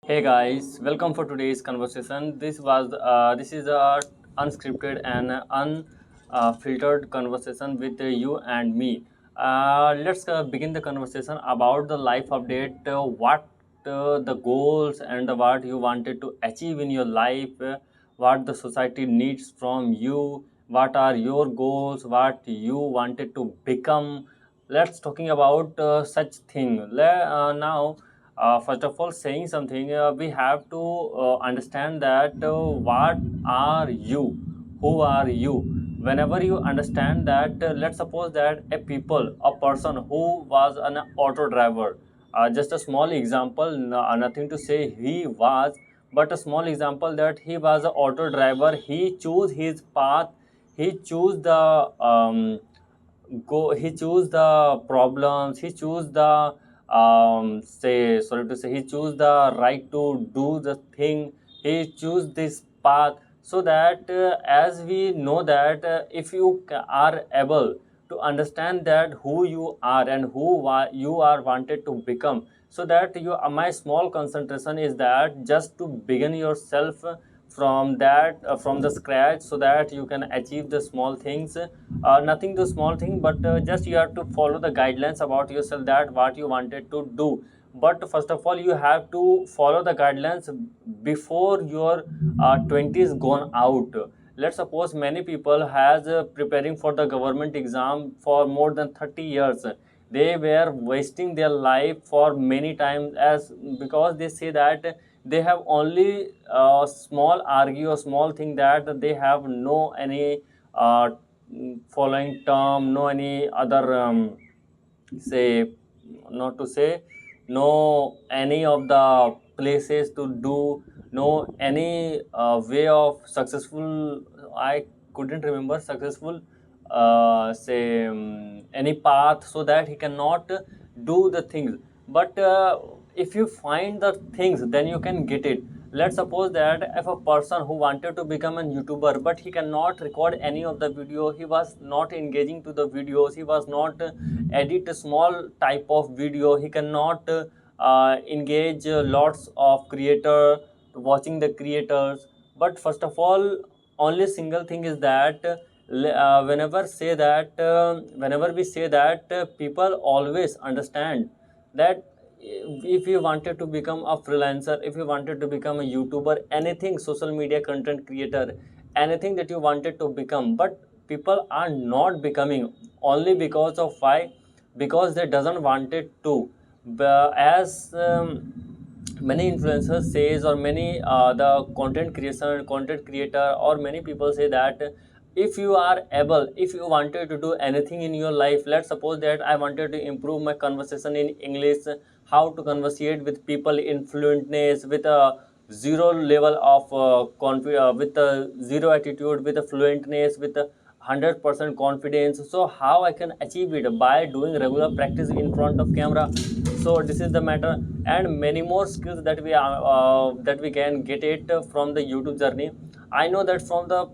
Hey guys, welcome for today's conversation. This is a unscripted and unfiltered conversation with you and me. Let's begin the conversation about the life update. What the goals and what you wanted to achieve in your life, what the society needs from you, what are your goals, what you wanted to become. Let's talking about such thing. Now first of all, saying something, we have to understand that what are you, who are you. Whenever you understand that, let's suppose that a person who was an auto driver, just a small example, nothing to say he was, but a small example that he was an auto driver. He chose his path, he chose the he choose the problems, he choose the say sorry to say he choose the right to do the thing, he choose this path. So that as we know that if you are able to understand that who you are and you are wanted to become, so that my small concentration is that just to begin yourself from that from the scratch, so that you can achieve the small things, nothing the small thing, but just you have to follow the guidelines about yourself that what you wanted to do. But first of all, you have to follow the guidelines before your 20s gone out. Let's suppose many people has preparing for the government exam for more than 30 years. They were wasting their life for many times, as because they say that they have only small argue or small thing, that they have no any following term, no any other say, not to say, no any of the places to do, no any way of successful. I couldn't remember successful say any path, so that he cannot do the things. But if you find the things, then you can get it. Let's suppose that if a person who wanted to become a YouTuber, but he cannot record any of the video, he was not engaging to the videos, he was not edit a small type of video, he cannot engage lots of creator, watching the creators. But first of all, only single thing is that whenever we say that, people always understand that if you wanted to become a freelancer, if you wanted to become a YouTuber, anything, social media content creator, anything that you wanted to become, but people are not becoming, only because of why? Because they doesn't want it to. As many influencers says, or many the content creator, or many people say that if you are able, if you wanted to do anything in your life, let's suppose that I wanted to improve my conversation in English, how to conversate with people in fluentness, with a zero level of with a zero attitude, with a fluentness, with a 100% confidence. So how I can achieve it? By doing regular practice in front of camera. So this is the matter, and many more skills that we can get it from the YouTube journey. I know that from the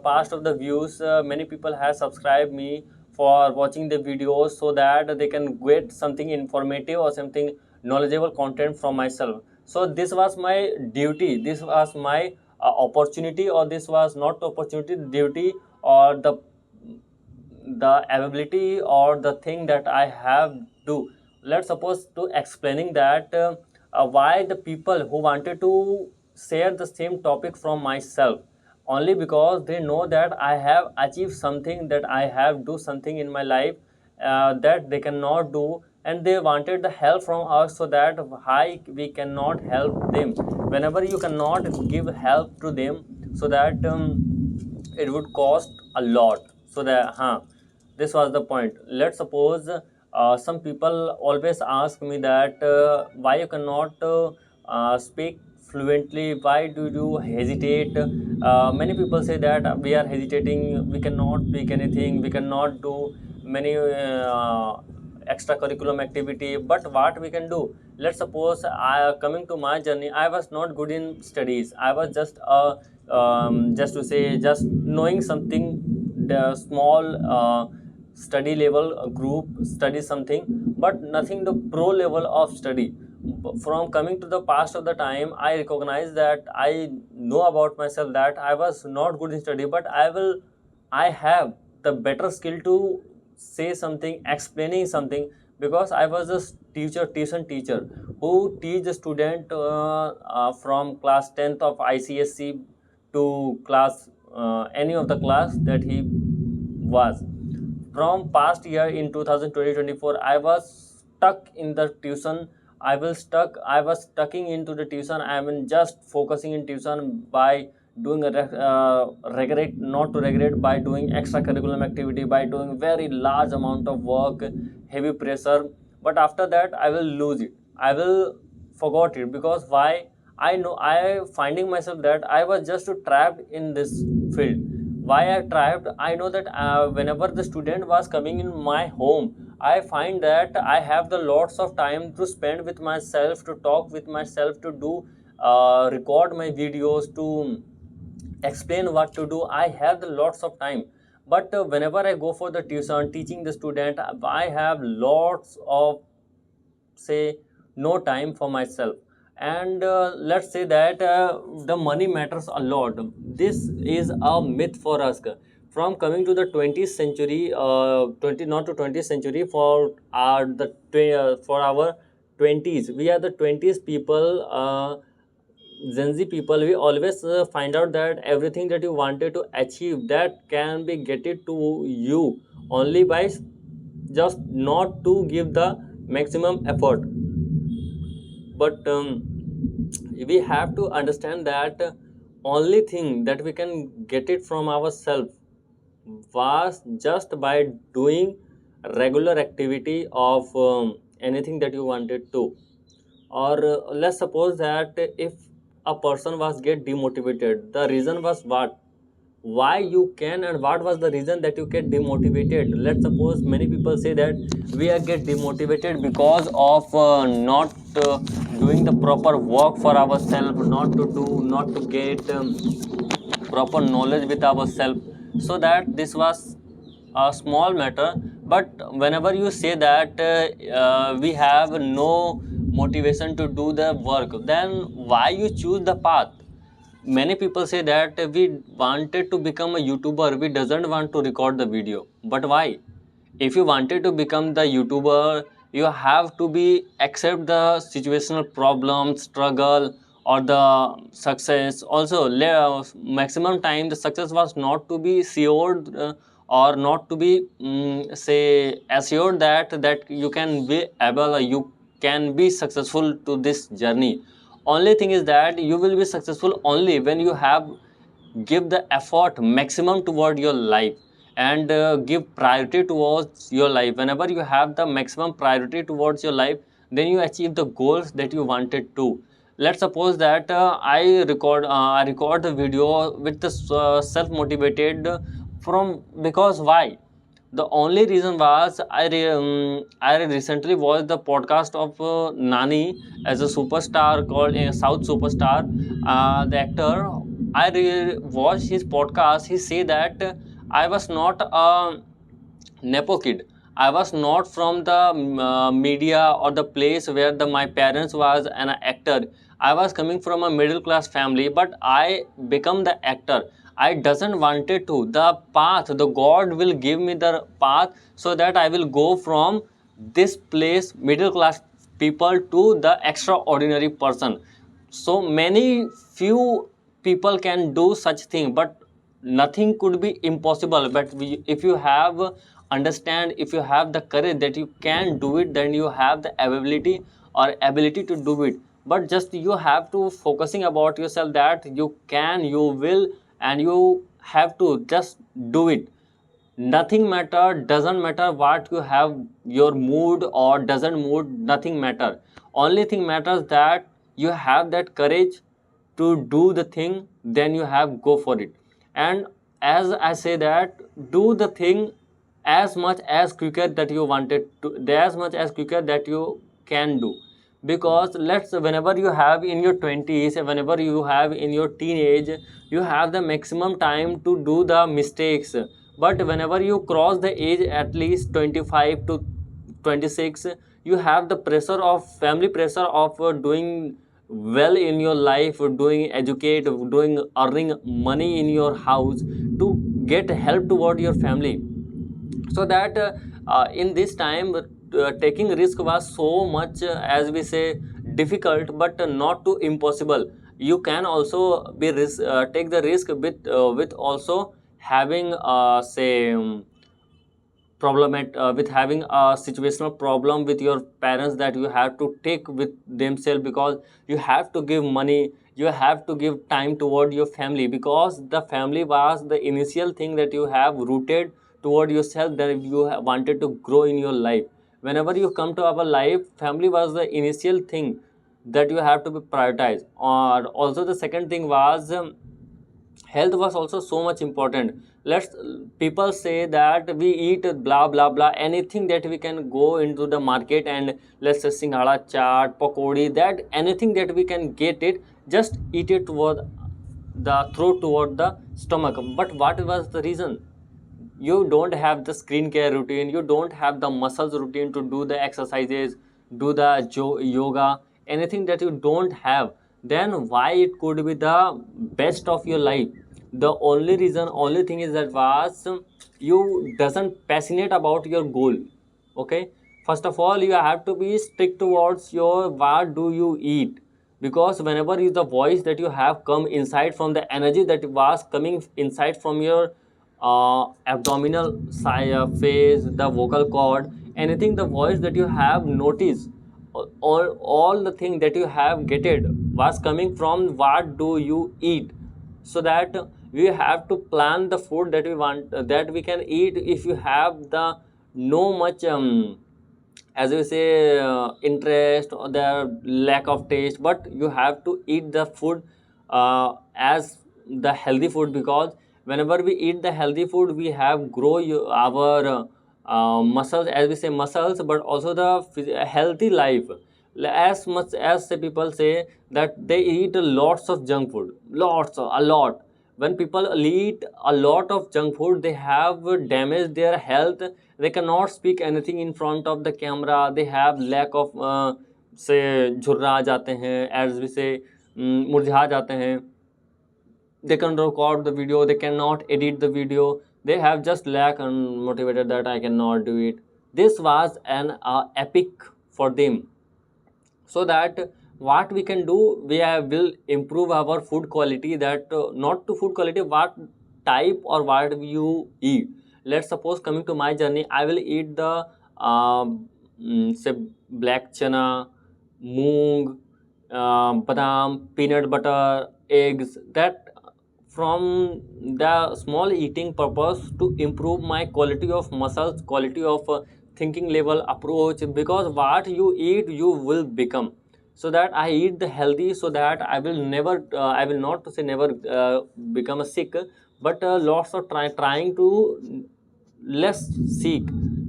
past of the views, many people have subscribed me for watching the videos, so that they can get something informative or something knowledgeable content from myself. So this was my duty, this was my opportunity, or this was not opportunity, duty, or the ability, or the thing that I have do. Let's suppose to explaining that why the people who wanted to share the same topic from myself, only because they know that I have achieved something, that I have do something in my life that they cannot do, and they wanted the help from us, so that why we cannot help them. Whenever you cannot give help to them, so that it would cost a lot. So that this was the point. Let's suppose some people always ask me that why you cannot speak fluently, why do you hesitate? Many people say that we are hesitating, we cannot speak anything, we cannot do many extracurriculum activity. But what we can do? Let's suppose I coming to my journey, I was not good in studies, I was just to say, just knowing something, the small study level group study something, but nothing the pro level of study. from coming to the past of the time, I recognize that I know about myself that I was not good in study, but I have the better skill to say something, explaining something, because I was a tuition teacher who teach the student from class 10th of ICSC to class any of the class that he was. From past year in 2020-24, I was stuck in the tuition. I was stucking into the tuition. I mean, just focusing in tuition by doing a regret, not to regret, by doing extracurriculum activity, by doing very large amount of work, heavy pressure. But after that, I will lose it. I will forgot it, because why? I know I finding myself that I was just trapped in this field. Why I trapped? I know that whenever the student was coming in my home, I find that I have the lots of time to spend with myself, to talk with myself, to do record my videos, to explain what to do. I have the lots of time. But whenever I go for the tuition teaching the student, I have lots of, say, no time for myself. And let's say that the money matters a lot. This is a myth for us. From coming to the 20th century, 20 not to 20th century, for for our 20s, we are the 20s people, Gen Z people. We always find out that everything that you wanted to achieve, that can be get it to you only by just not to give the maximum effort. But we have to understand that only thing that we can get it from ourselves was just by doing regular activity of anything that you wanted to. Or let's suppose that if a person was get demotivated, the reason was what, why you can, and what was the reason that you get demotivated. Let's suppose many people say that we are get demotivated because of not doing the proper work for ourselves, not to get proper knowledge with ourselves. So that this was a small matter. But whenever you say that we have no motivation to do the work, then why you choose the path? Many people say that we wanted to become a YouTuber, we doesn't want to record the video. But why? If you wanted to become the YouTuber, you have to be accept the situational problem, struggle, or the success. Also, maximum time the success was not to be secured, or not to be say assured that you can be able, or you can be successful to this journey. Only thing is that you will be successful only when you have give the effort maximum toward your life, and give priority towards your life. Whenever you have the maximum priority towards your life, then you achieve the goals that you wanted to. Let's suppose that I record the video with the self motivated from, because why? The only reason was I recently watched the podcast of Nani, as a superstar called a South superstar, the actor. Watched his podcast. He say that I was not a nepo kid. I was not from the media or the place where my parents was an actor. I was coming from a middle class family, but I become the actor. I doesn't wanted to. The path, the God will give me the path, so that I will go from this place, middle class people, to the extraordinary person. So many few people can do such thing, but nothing could be impossible. But if you have understand, if you have the courage that you can do it, then you have the ability to do it. But just you have to focusing about yourself that you can, you will, and you have to just do it. Nothing matter, doesn't matter what you have, your mood or doesn't mood, nothing matter. Only thing matters that you have that courage to do the thing, then you have go for it. And as I say that, do the thing as much as quicker that you wanted to, as much as quicker that you can do. Because let's, whenever you have in your 20s, whenever you have in your teenage, you have the maximum time to do the mistakes. But whenever you cross the age at least 25 to 26, you have the pressure of family pressure of doing well in your life, doing educate, doing earning money in your house to get help toward your family. So that in this time taking risk was so much as we say difficult, but not too impossible. You can also be take the risk with also having say problem with having a situational problem with your parents, that you have to take with themselves, because you have to give money, you have to give time toward your family, because the family was the initial thing that you have rooted toward yourself, that you wanted to grow in your life. Whenever you come to our life, family was the initial thing that you have to be prioritized. Or also the second thing was health was also so much important. Let's people say that we eat blah blah blah, anything that we can go into the market and let's say singhara, chaat, pakodi, that anything that we can get it, just eat it toward the throat, toward the stomach. But what was the reason? You don't have the screen care routine, you don't have the muscles routine to do the exercises, do the yoga, anything that you don't have, then why it could be the best of your life? The only reason, only thing is that was you doesn't passionate about your goal. Okay, first of all you have to be strict towards your what do you eat, because whenever is the voice that you have come inside from the energy that was coming inside from your abdominal side, phase, the vocal cord, anything, the voice that you have noticed, all the thing that you have getted was coming from what do you eat. So that we have to plan the food that we want, that we can eat. If you have the no much as we say interest or the lack of taste, but you have to eat the food as the healthy food, because whenever we eat the healthy food we have grow our muscles, as we say muscles, but also the healthy life. As much as the people say that they eat lots of junk food, a lot. When people eat a lot of junk food, they have damaged their health. They cannot speak anything in front of the camera, they have lack of से झुर्रा जाते हैं, as we say मुरझा जाते हैं. They can record the video, they cannot edit the video, they have just lack and motivated that I cannot do it. This was an epic for them. So that what we can do, we will improve our food quality, that not to food quality, what type or what you eat. Let's suppose coming to my journey, I will eat the say black chana, moong, badam, peanut butter, eggs, that from the small eating purpose to improve my quality of muscles, quality of thinking level, approach, because what you eat you will become. So that I eat the healthy, so that I will never I will not to say never become a sick, but lots of trying to less sick.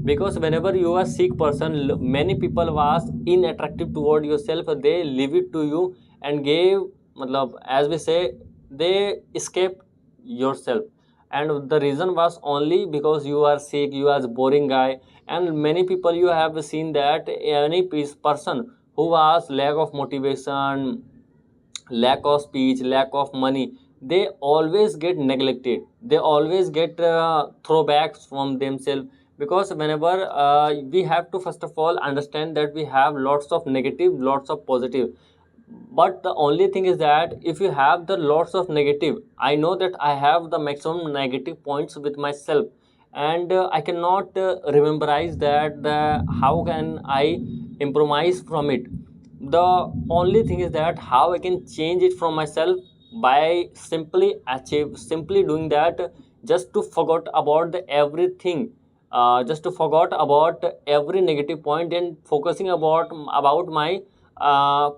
Because whenever you are sick person, many people was unattractive toward yourself, they leave it to you and gave matlab, as we say, they escape yourself. And the reason was only because you are sick, you are boring guy. And many people you have seen that any person who was lack of motivation, lack of speech, lack of money, they always get neglected, they always get throwbacks from themselves. Because whenever we have to first of all understand that we have lots of negative, lots of positive. But the only thing is that if you have the lots of negative, I know that I have the maximum negative points with myself, and I cannot rememberize that the how can I improvise from it. The only thing is that how I can change it from myself, by simply achieve, simply doing that, just to forget about the everything, just to forget about every negative point and focusing about my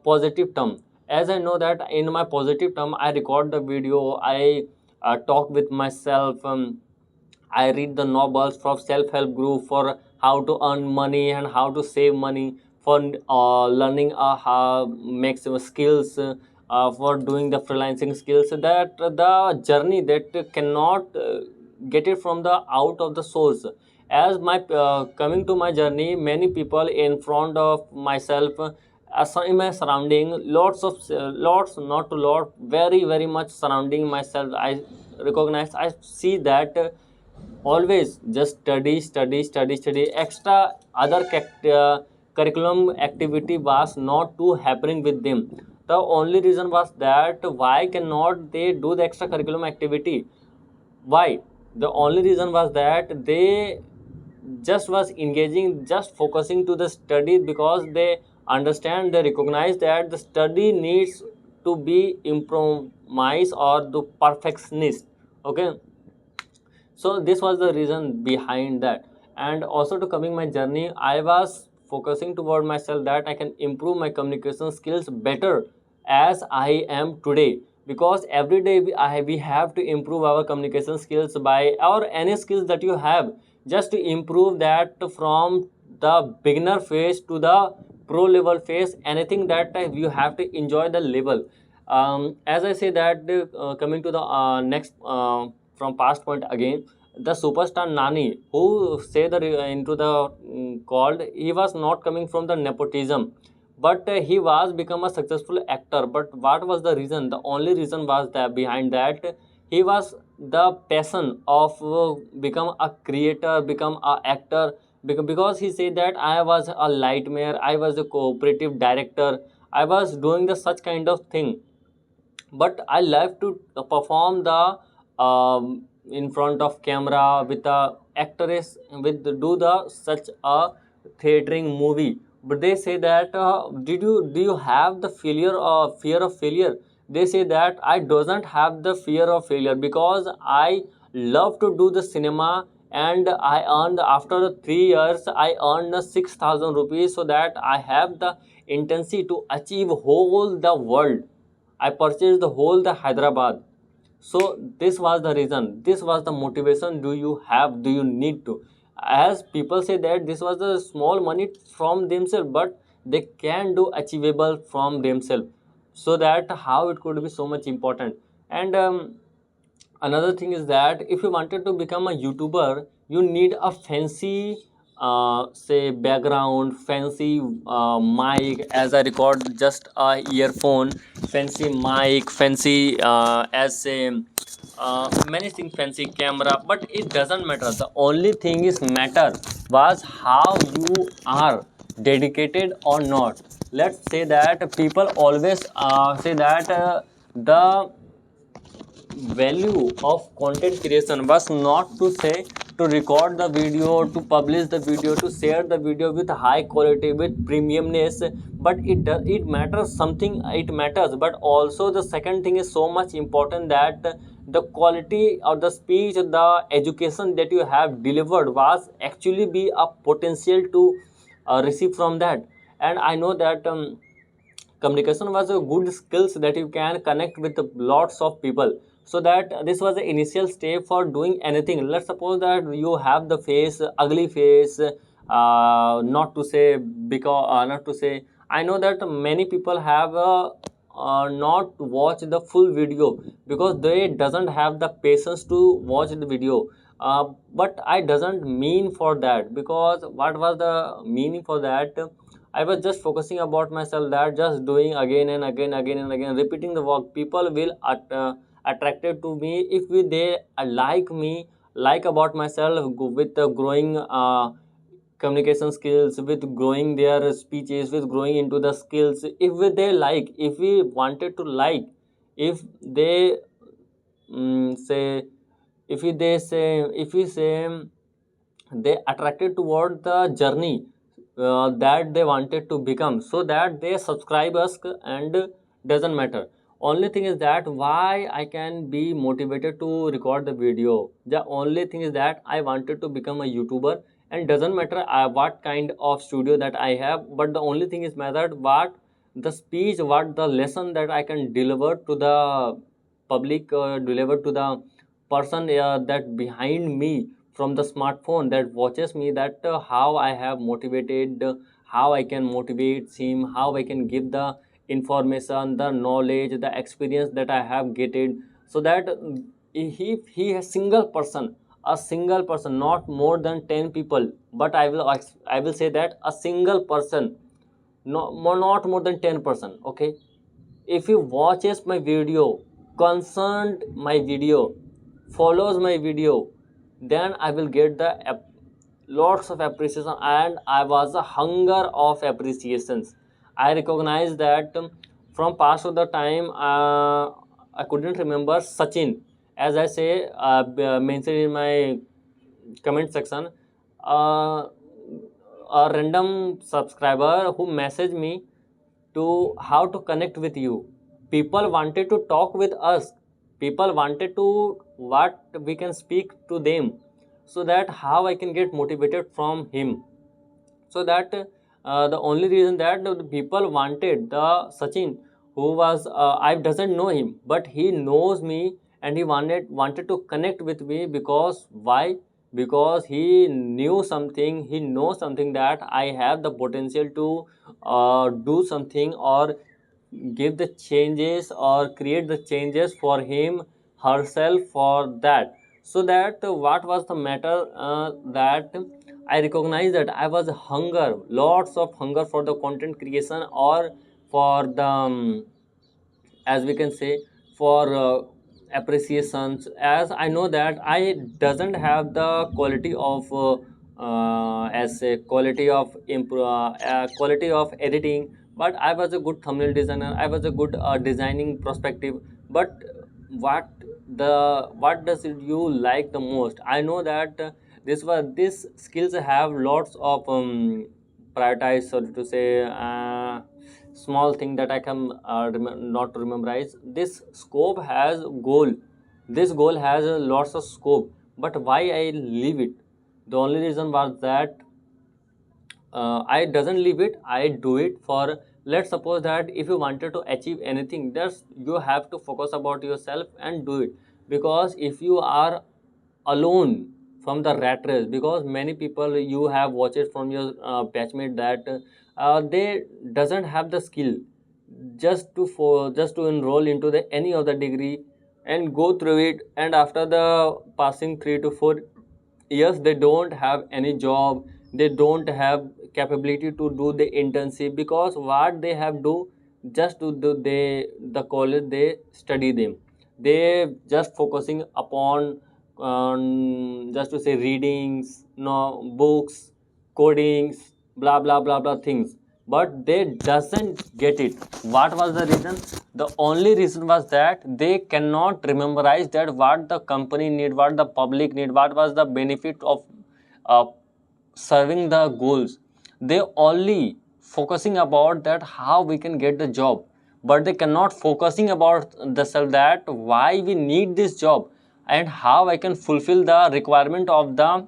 positive term. As I know that in my positive term, I record the video, I talk with myself, I read the novels from self-help group for how to earn money and how to save money, for learning how maximum skills, for doing the freelancing skills. That the journey that cannot get it from the out of the source. As my coming to my journey, many people in front of myself, in my surrounding, lots, not to lot, very much surrounding myself, I recognize, I see that always just study. Extra other curriculum activity was not too happening with them. The only reason was that why cannot they do the extra curriculum activity? Why? The only reason was that they just was engaging, just focusing to the study, because they understand, they recognize that the study needs to be improvised or the perfectionist. Okay, so this was the reason behind that. And also to coming my journey, I was focusing toward myself that I can improve my communication skills better as I am today, because every day we have to improve our communication skills by, or any skills that you have, just to improve that from the beginner phase to the pro level phase. Anything that you have to enjoy the level. As I say that, coming to the next, from past point again, the superstar Nani, who say the into the called, he was not coming from the nepotism, but he was become a successful actor. But what was the reason? The only reason was that behind that, he was the passion of become a creator, become a actor, because he said that I was a nightmare, I was a cooperative director, I was doing the such kind of thing, but I love to perform the in front of camera with the actress, with do the such a theatering movie. But they say that, do you have the failure or fear of failure? They say that I doesn't have the fear of failure, because I love to do the cinema, and I earned, after the 3 years I earned 6,000 rupees, so that I have the intensity to achieve whole the world. I purchased the whole the Hyderabad. So this was the reason. This was the motivation. Do you have? Do you need to? As people say that this was the small money from themselves, but they can do achievable from themselves. So that how it could be so much important. And another thing is that if you wanted to become a YouTuber, you need a fancy say background, fancy mic, as I record just a earphone, fancy mic, fancy as a many things, fancy camera. But it doesn't matter, the only thing is matter was how you are dedicated or not. Let's say that people always say that the value of content creation was not to say to record the video, to publish the video, to share the video with high quality, with premiumness, but it matters something, it matters, but also the second thing is so much important, that the quality of the speech, the education that you have delivered was actually be a potential to receive from that. And I know that communication was a good skills that you can connect with lots of people. So that this was the initial step for doing anything. Let's suppose that you have the face, ugly face, not to say, because not to say, I know that many people have not watch the full video, because they doesn't have the patience to watch the video. But I doesn't mean for that, because what was the meaning for that? I was just focusing about myself, that just doing again and again, repeating the work. People will attracted to me if they like me, like about myself, with the growing communication skills, with growing their speeches, with growing into the skills. If they like, if we wanted to like, if they say, if we they say, if we say they attracted toward the journey that they wanted to become, so that they subscribe us, and doesn't matter. Only thing is that why I can be motivated to record the video. The only thing is that I wanted to become a YouTuber, and doesn't matter what kind of studio that I have, but the only thing is matter what the speech, what the lesson that I can deliver to the public, deliver to the person that behind me, from the smartphone that watches me, that how I have motivated, how I can motivate him, how I can give the information, the knowledge, the experience that I have gained, so that if he a single person a single person, not more than 10 people, but I will say that a single person, not more than 10%. Okay, if he watches my video, concerned my video, follows my video, then I will get the lots of appreciation, and I was a hunger of appreciations. I recognize that from past of the time, I couldn't remember Sachin, as I say, mentioned in my comment section. uh, a random subscriber who messaged me to how to connect with you. People wanted to talk with us. People wanted to what we can speak to them, so that how I can get motivated from him. So that the only reason that the people wanted the Sachin, who was I doesn't know him, but he knows me, and he wanted to connect with me. Because why? Because he knew something, he knows something, that I have the potential to do something, or give the changes, or create the changes for him, herself, for that. So that what was the matter, that I recognize that I was hunger, lots of hunger for the content creation, or for the as we can say, for appreciations, as I know that I doesn't have the quality of as a quality of quality of editing. But I was a good thumbnail designer, I was a good designing perspective. But what what does you like the most? I know that this skills have lots of prioritize, so to say, small thing that I can not rememberize. This scope has goal, this goal has lots of scope, but why I leave it? The only reason was that I doesn't leave it, I do it for. Let's suppose that if you wanted to achieve anything, that's you have to focus about yourself and do it. Because if you are alone from the rat race, because many people you have watched it from your batchmate, that they doesn't have the skill just to enroll into the any of the degree and go through it, and after the passing 3 to 4 years they don't have any job, they don't have capability to do the internship. Because what they have do, just to do the college they study them, they just focusing upon just to say readings, no books, codings, blah blah blah blah things, but they doesn't get it. What was the reason? The only reason was that they cannot rememberize that what the company need, what the public need, what was the benefit of uh, serving the goals. They only focusing about that how we can get the job, but they cannot focusing about the self, that why we need this job, and how I can fulfill the requirement of the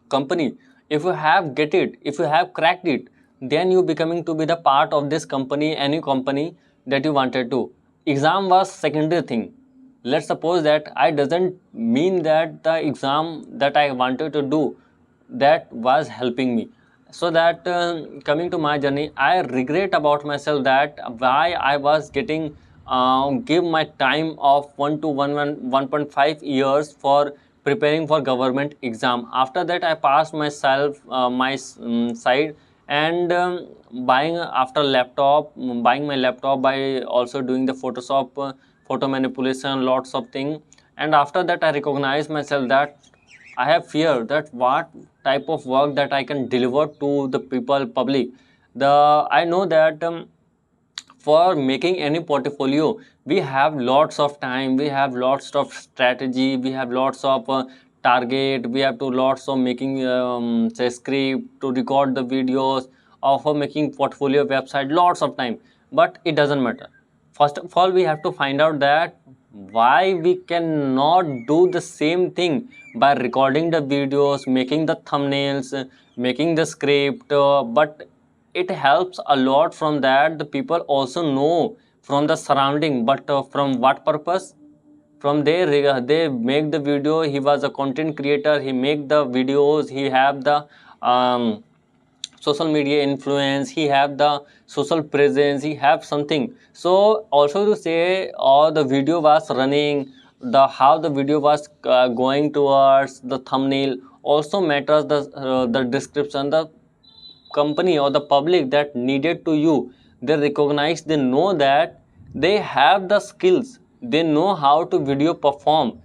company. If you have get it, if you have cracked it, then you becoming to be the part of this company, any company that you wanted to. Exam was secondary thing. Let's suppose that I doesn't mean that the exam that I wanted to do, that was helping me. So that coming to my journey, I regret about myself that why I was getting give my time of 1.5 years for preparing for government exam. After that I passed myself my side, and buying after laptop, buying my laptop, by also doing the Photoshop, photo manipulation, lots of thing. And after that I recognize myself that I have fear that what type of work that I can deliver to the people, public. I know that for making any portfolio, we have lots of time, we have lots of strategy, we have lots of target, we have to lots of making say script to record the videos, or for making portfolio website, lots of time. But it doesn't matter. First of all, we have to find out that why we cannot do the same thing by recording the videos, making the thumbnails, making the script, but it helps a lot. From that the people also know from the surrounding, but from what purpose? From there they make the video, he was a content creator, he make the videos, he have the um, social media influence, he have the social presence, he have something. So also to say, all the video was running, the how the video was going towards, the thumbnail also matters, the description, the company or the public that needed to you, they recognize, they know that they have the skills, they know how to video perform.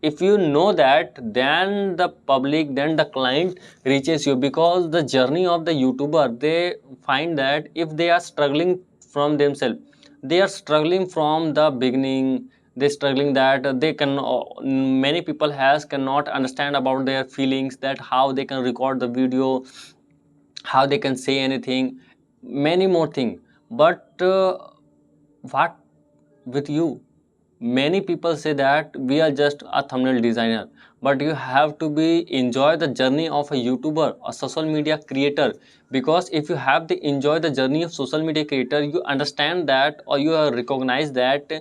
If you know that, then the public, then the client reaches you, because the journey of the YouTuber, they find that if they are struggling from themselves, they are struggling from the beginning, they struggling that they can, many people has cannot understand about their feelings, that how they can record the video, how they can say anything, many more things. But what with you, many people say that we are just a thumbnail designer, but you have to be enjoy the journey of a YouTuber, a social media creator. Because if you have to enjoy the journey of social media creator, you understand that, or you recognize that,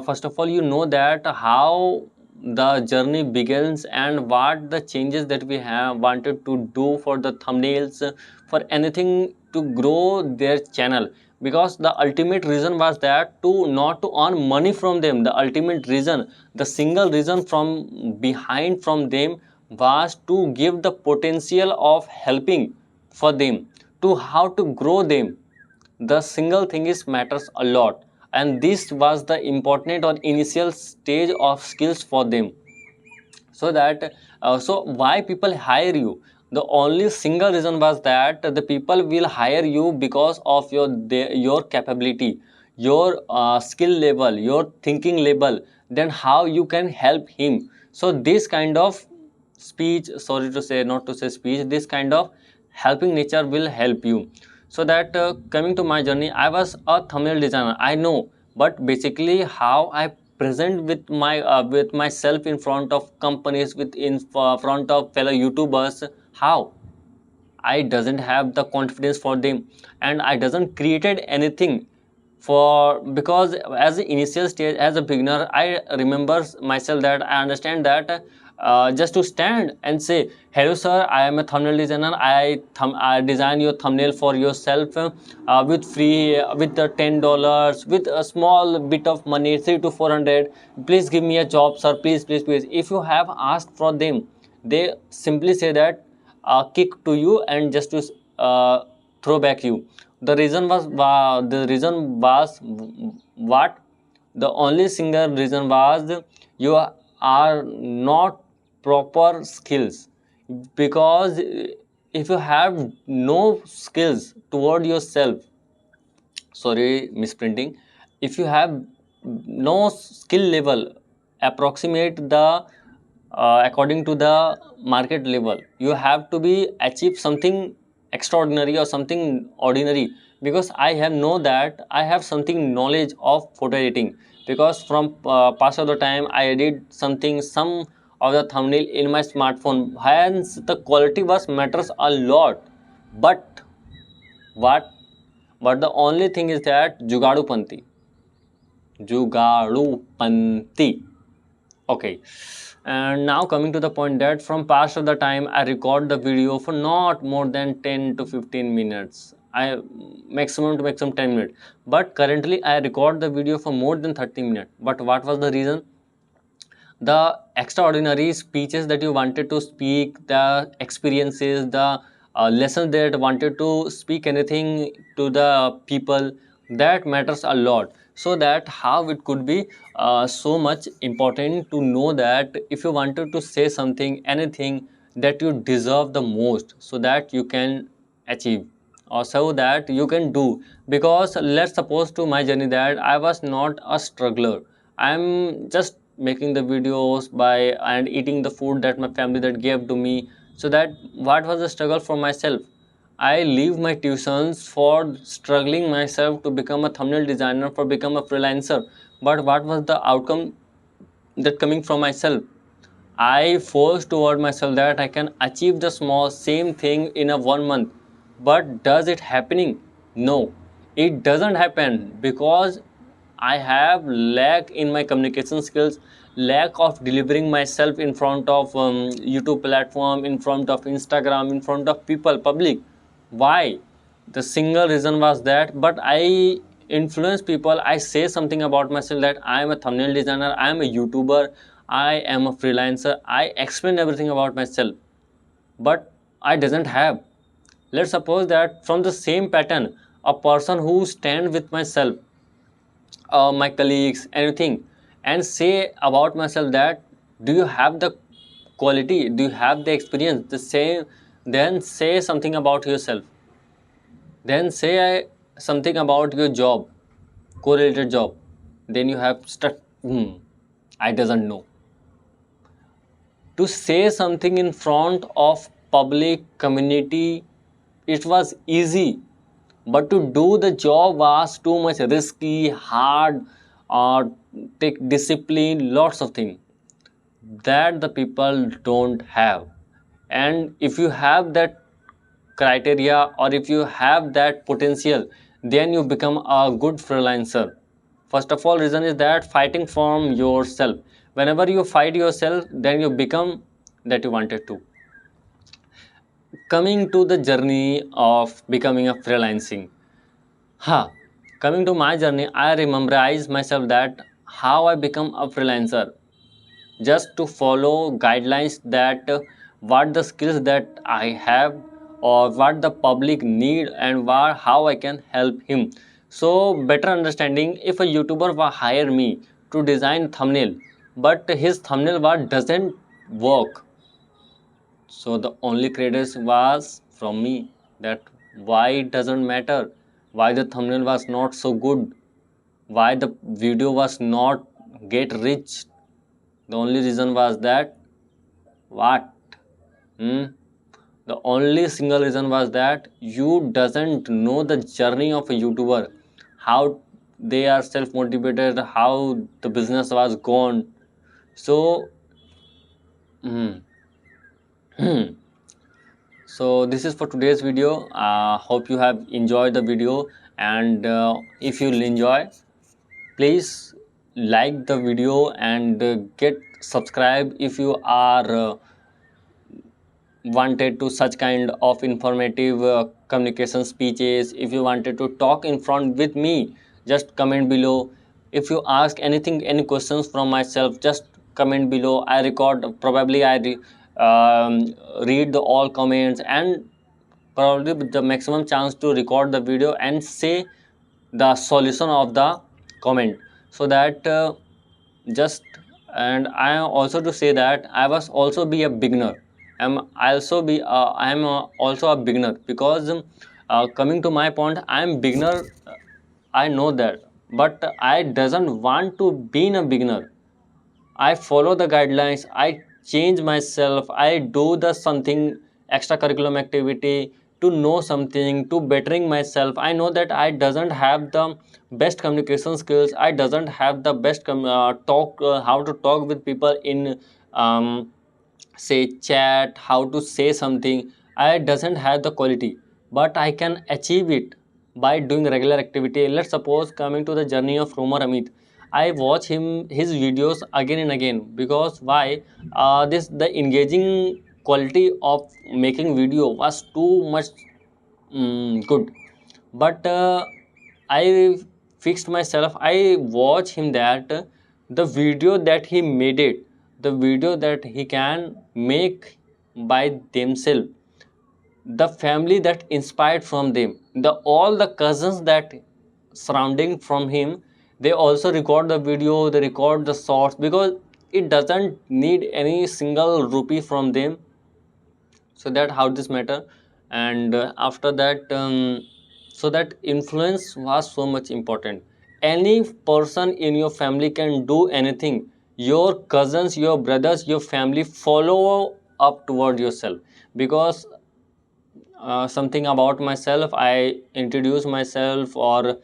first of all, you know that how the journey begins, and what the changes that we have wanted to do for the thumbnails, for anything to grow their channel. Because the ultimate reason was that to not to earn money from them, the ultimate reason, the single reason from behind from them, was to give the potential of helping for them, to how to grow them. The single thing is matters a lot, and this was the important or initial stage of skills for them. So that, so why people hire you, the only single reason was that the people will hire you because of your capability, your skill level, your thinking level, then how you can help him. So this kind of speech, sorry to say, not to say speech, this kind of helping nature will help you. So that, coming to my journey, I was a thumbnail designer, I know, but basically how I present with myself in front of companies, front of fellow YouTubers, how I doesn't have the confidence for them, and I doesn't created anything for, because as the initial stage, as a beginner, I remember myself that I understand that, just to stand and say, hello sir, I am a thumbnail designer, I design your thumbnail for yourself, with free, with the $10, with a small bit of money, 3 to 400, please give me a job sir, please please please. If you have asked for them, they simply say that, kick to you and just to throw back you. The reason was, what, the only single reason was, you are not proper skills. Because if you have no skills toward yourself, sorry misprinting, if you have no skill level approximate the, according to the market level, you have to be achieve something extraordinary or something ordinary. Because I have know that I have something knowledge of photo editing, because from past of the time I edit something, some of the thumbnail in my smartphone, hence the quality was matters a lot. But what, but the only thing is that Jugadupanti. Okay. And now coming to the point that from past of the time, I record the video for not more than 10 to 15 minutes. I maximum to maximum 10 minutes. But currently I record the video for more than 30 minutes. But what was the reason? The extraordinary speeches that you wanted to speak, the experiences, the lessons that wanted to speak anything to the people, that matters a lot. So that how it could be so much important to know that if you wanted to say something, anything that you deserve the most, so that you can achieve, or so that you can do. Because let's suppose to my journey that I was not a struggler, I'm just making the videos by and eating the food that my family that gave to me. So that what was the struggle for myself, I leave my tuitions for struggling myself to become a thumbnail designer, for become a freelancer. But what was the outcome that coming from myself? I forced toward myself that I can achieve the small same thing in a 1 month. But does it happening? No, it doesn't happen, because I have lack in my communication skills, lack of delivering myself in front of YouTube platform, in front of Instagram, in front of people, public. Why? The single reason was that, but I influence people, I say something about myself that I am a thumbnail designer, I am a YouTuber, I am a freelancer, I explain everything about myself, but I doesn't have. Let's suppose that from the same pattern, a person who stand with myself, my colleagues, anything, and say about myself that do you have the quality, do you have the experience, the same, then say something about yourself, then say something about your job, correlated job, then you have stuck. I doesn't know. To say something in front of public community, it was easy, but to do the job was too much risky, hard, or take discipline, lots of things that the people don't have. And if you have that criteria, or if you have that potential, then you become a good freelancer. First of all, reason is that fighting from yourself. Whenever you fight yourself, then you become that you wanted to. Coming to the journey of becoming a freelancing. Coming to my journey, I rememberize myself that how I become a freelancer, just to follow guidelines that what the skills that I have, or what the public need, and how I can help him. So better understanding, if a YouTuber will hire me to design thumbnail, but his thumbnail doesn't work, so the only credit was from me, that why it doesn't matter, why the thumbnail was not so good, why the video was not get rich. The only reason was that what? The only single reason was that you doesn't know the journey of a YouTuber, how they are self motivated, how the business was gone. So so this is for today's video. Hope you have enjoyed the video, and if you enjoy, please like the video and get subscribe if you are wanted to such kind of informative communication speeches. If you wanted to talk in front with me, just comment below. If you ask anything, any questions from myself, just comment below. I record, probably read the all comments, and probably the maximum chance to record the video and say the solution of the comment, so that just. And I also to say that I was also be a beginner. I'm also a beginner, because coming to my point, I'm beginner. I know that, but I doesn't want to be a beginner. I follow the guidelines, I change myself, I do the something extracurriculum activity to know something, to bettering myself. I know that I doesn't have the best communication skills, I doesn't have the best talk how to talk with people in say chat, how to say something. I doesn't have the quality, but I can achieve it by doing regular activity. Let's suppose, coming to the journey of Romer Amit, I watch his videos again and again, because why? This the engaging quality of making video was too much good. But I fixed myself. I watch him that the video that he made it, the video that he can make by themselves, the family that inspired from them, the all the cousins that surrounding from him, they also record the video, they record the shots, because it doesn't need any single rupee from them. So that how this matter. And after that, so that influence was so much important. Any person in your family can do anything. Your cousins, your brothers, your family follow up toward yourself. Because something about myself, I introduce myself, or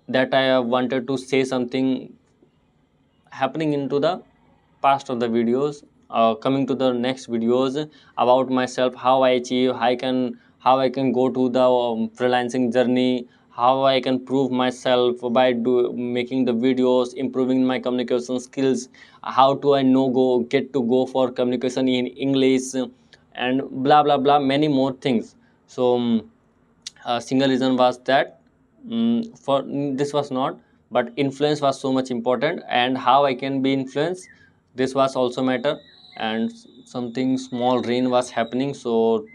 that I wanted to say something happening into the past of the videos. Coming to the next videos about myself, how I achieve, how I can go to the freelancing journey, how I can prove myself by making the videos, improving my communication skills, how do I know get to go for communication in English, and blah blah blah, many more things. So single reason was that this was not, but influence was so much important, and how I can be influenced, this was also matter. And something small rain was happening, so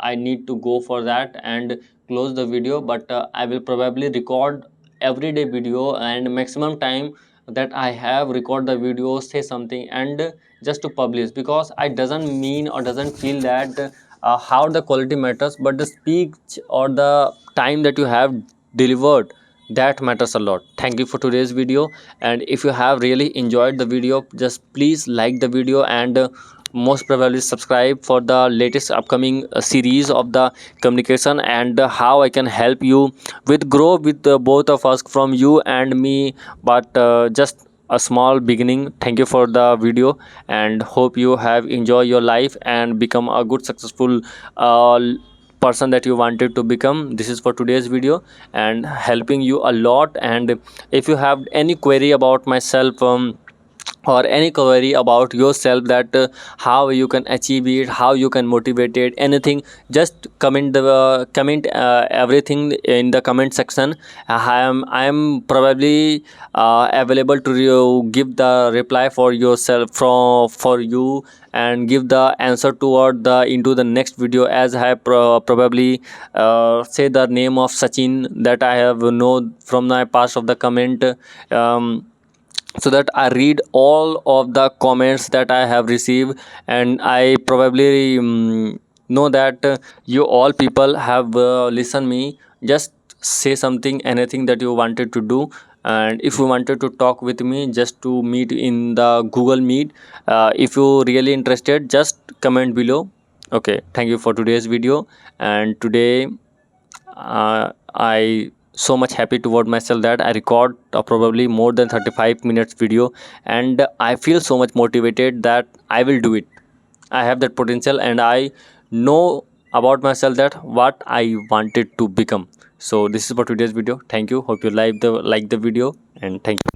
I need to go for that and close the video. But I will probably record everyday video, and maximum time that I have record the video, say something, and just to publish, because I doesn't mean or doesn't feel that how the quality matters, but the speech or the time that you have delivered, that matters a lot. Thank you for today's video, and if you have really enjoyed the video, just please like the video, and most probably subscribe for the latest upcoming series of the communication, and how I can help you with grow with both of us, from you and me. But just a small beginning. Thank you for the video, and hope you have enjoyed your life and become a good successful uh, person that you wanted to become. This is for today's video and helping you a lot. And if you have any query about myself, or any query about yourself, that how you can achieve it, how you can motivate it, anything, just comment everything in the comment section. I am probably available to give the reply for yourself, for you, and give the answer toward the into the next video, as I have probably say the name of Sachin that I have know from my past of the comment, so that I read all of the comments that I have received. And I probably know that you all people have listened me. Just say something, anything that you wanted to do, and if you wanted to talk with me, just to meet in the Google Meet. If you really interested, just comment below. Okay, thank you for today's video. And today I so much happy toward myself that I record probably more than 35 minutes video, and I feel so much motivated that I will do it. I have that potential, and I know about myself that what I wanted to become. So this is for today's video. Thank you. Hope you like the video, and thank you.